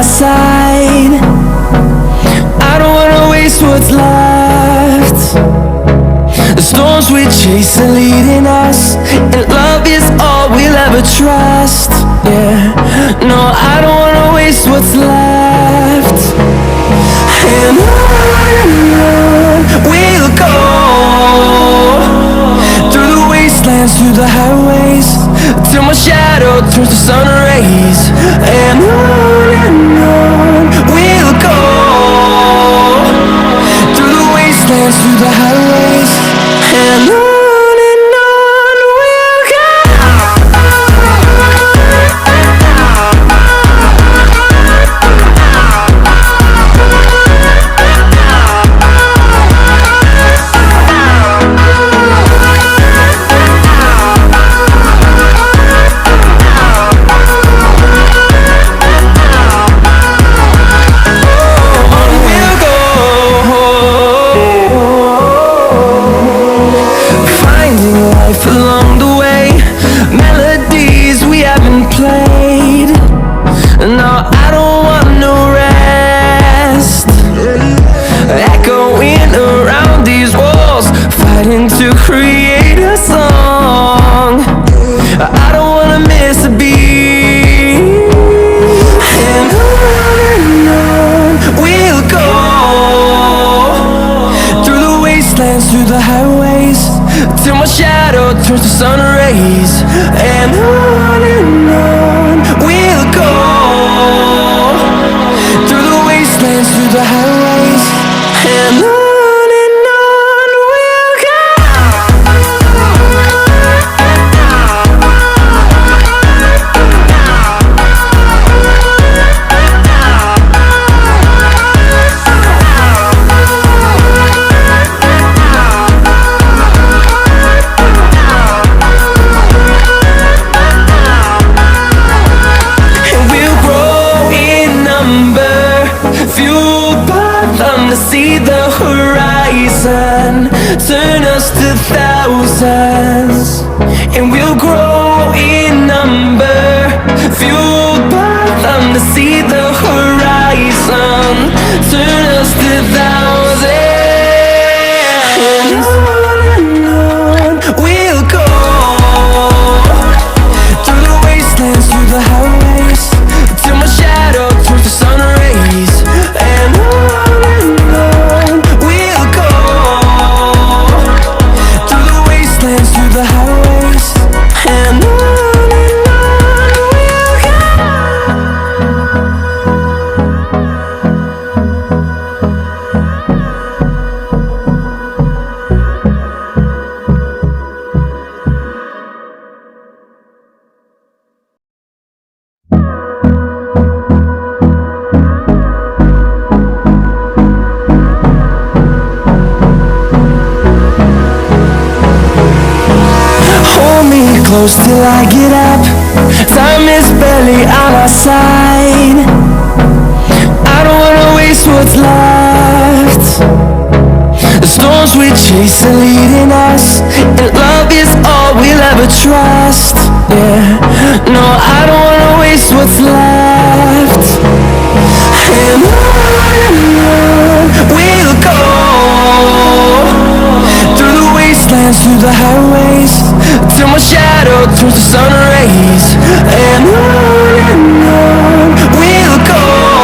our side. I don't wanna waste what's left. The storms we chase are leading us, and love is all we'll ever trust. Yeah, no, I don't wanna waste what's left. And on we'll go, through the wastelands, through the highways, till my shadow turns to sun rays. And on we'll go, through the wastelands, through the highways, and on we'll go. Along the way, melodies we haven't played. No, I don't want no rest. Echoing around these walls, fighting to create a song. I don't wanna miss a beat. And on we'll go, through the wastelands, through the highways, till my shadow turns to sun rays. And on we'll go, through the wastelands, through the highways, and on we'll go. To see the horizon turn us to thousands, and we'll grow in number, fueled by them. To see the horizon turn us to thousands, and on we'll go, through the wastelands, through the highways, till my shadow turns to sun rays. And through the highways, and on we'll close till I get up. Time is barely on our side. I don't wanna waste what's left. The storms we chase are leading us, and love is all we'll ever trust. Yeah, no, I don't wanna waste what's left. And on we'll go, through the wastelands, through the highways, till my shadow turns to sun rays.